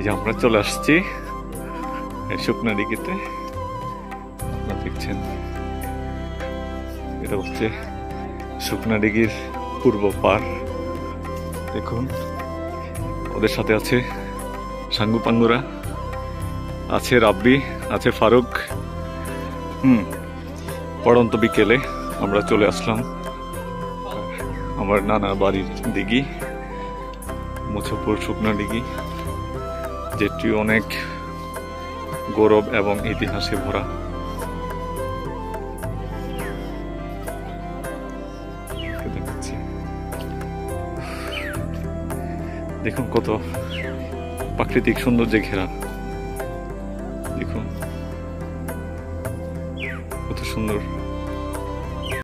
এই যে আমরা চলে আসছি শুকনা দিঘিতে। আপনারা দেখছেন এটা হচ্ছে শুকনা দিঘির পূর্ব পার। দেখুন ওদের সাথে আছে সাঙ্গু পাঙ্গুরা, আছে রাব্বি, আছে ফারুক। পড়ন্ত বিকেলে আমরা চলে আসলাম আমার নানার বাড়ির দিঘি, মুছাপুর শুকনা দিঘি, যেটি অনেক গৌরব এবং ইতিহাসে ভরা। দেখুন কত প্রাকৃতিক সৌন্দর্যে ঘেরা, দেখুন কত সুন্দর।